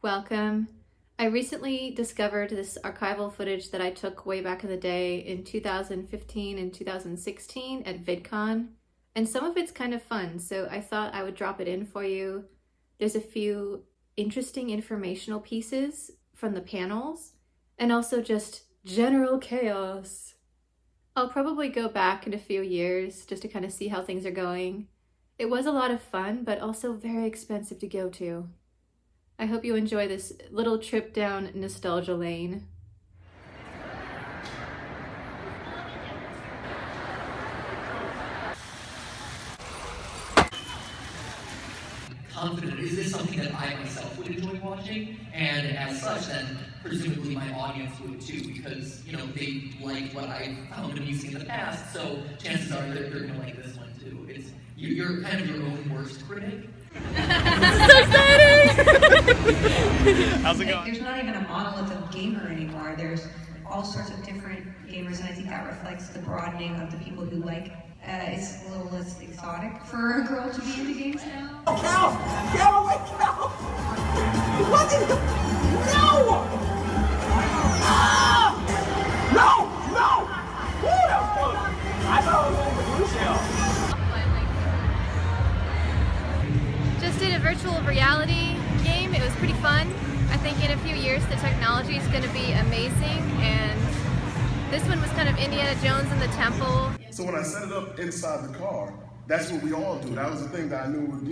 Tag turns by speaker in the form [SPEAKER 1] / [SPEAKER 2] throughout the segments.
[SPEAKER 1] Welcome. I recently discovered this archival footage that I took way back in the day in 2015 and 2016 at VidCon, and some of it's kind of fun, so I thought I would drop it in for you. There's a few interesting informational pieces from the panels, and also just general chaos. I'll probably go back in a few years just to kind of see how things are going. It was a lot of fun, but also very expensive to go to. I hope you enjoy this little trip down nostalgia lane.
[SPEAKER 2] Confident, is this something that I myself would enjoy watching? And as such, then presumably my audience would too, because they like what I found amusing in the past. So chances are that they're gonna like this one too. You're kind of your own worst critic.
[SPEAKER 1] This is so exciting!
[SPEAKER 3] How's it going?
[SPEAKER 4] There's not even a monolithic gamer anymore. There's all sorts of different gamers, and I think that reflects the broadening of the people who like. It's a little less exotic for a girl to be into games now.
[SPEAKER 5] Cal! Cal, wait, Cal! What is the... No! Ah! No! No! Woo, that was close. I thought it was going to
[SPEAKER 1] Just did a virtual reality game. It was pretty fun. I think in a few years the technology is going to be amazing, and this one was kind of Indiana Jones in the temple.
[SPEAKER 6] So when I set it up inside the car, that's what we all do. That was the thing that I knew would,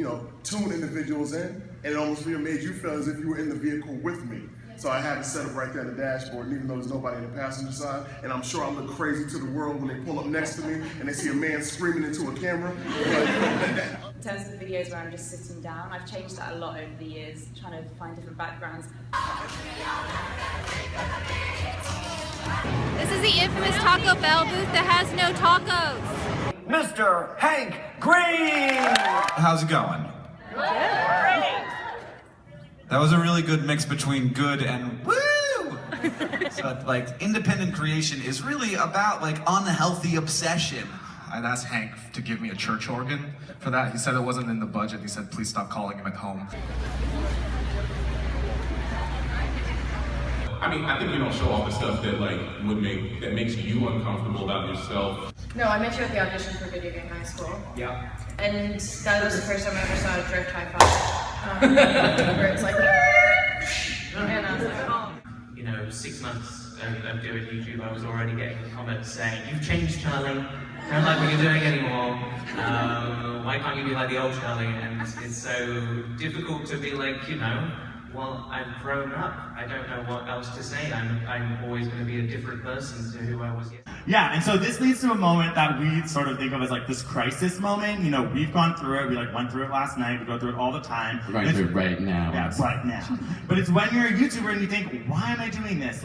[SPEAKER 6] tune individuals in, and it almost made you feel as if you were in the vehicle with me. So I had it set up right there on the dashboard, and even though there's nobody in the passenger side, and I'm sure I look crazy to the world when they pull up next to me and they see a man screaming into a camera.
[SPEAKER 7] In terms of the videos where I'm just sitting down, I've changed that a lot over the years, trying to find different backgrounds.
[SPEAKER 1] This is the infamous Taco Bell booth that has no tacos.
[SPEAKER 5] Mr. Hank Green!
[SPEAKER 3] How's it going? That was a really good mix between good and woo! So, independent creation is really about, unhealthy obsession.
[SPEAKER 8] I'd asked Hank to give me a church organ for that. He said it wasn't in the budget. He said, please stop calling him at home.
[SPEAKER 9] I think you don't show off the stuff that that makes you uncomfortable about yourself.
[SPEAKER 7] No, I met you at the audition for Video Game High School.
[SPEAKER 9] Yeah.
[SPEAKER 7] And that was the first time I ever saw a drift high five. Where it's like, and I was like, oh.
[SPEAKER 10] 6 months of doing YouTube, I was already getting comments saying, "You've changed, Charlie. Don't like what you're doing anymore. Why can't you be like the old Charlie?" And it's so difficult to be well, I've grown up. I don't know what else to say. I'm always going to be a different person to who I was yesterday.
[SPEAKER 11] Yeah, and so this leads to a moment that we sort of think of as this crisis moment. We've gone through it. We went through it last night. We go through it all the time.
[SPEAKER 2] We're going through it right now.
[SPEAKER 11] Yeah, right now. But it's when you're a YouTuber and you think, why am I doing this?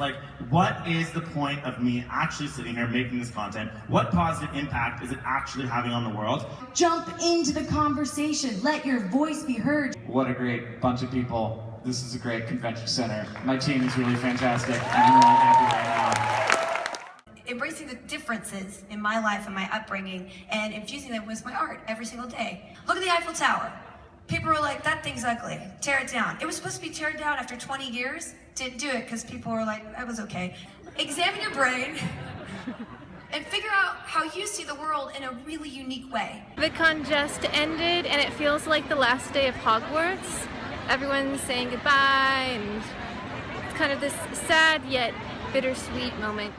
[SPEAKER 11] What is the point of me actually sitting here making this content? What positive impact is it actually having on the world?
[SPEAKER 12] Jump into the conversation. Let your voice be heard.
[SPEAKER 13] What a great bunch of people. This is a great convention center. My team is really fantastic, and I'm really happy right now.
[SPEAKER 4] Embracing the differences in my life and my upbringing and infusing them with my art every single day. Look at the Eiffel Tower. People were like, that thing's ugly. Tear it down. It was supposed to be teared down after 20 years. Didn't do it because people were like, that was okay. Examine your brain and figure out how you see the world in a really unique way.
[SPEAKER 1] VidCon just ended and it feels like the last day of Hogwarts. Everyone's saying goodbye, and it's kind of this sad yet bittersweet moment.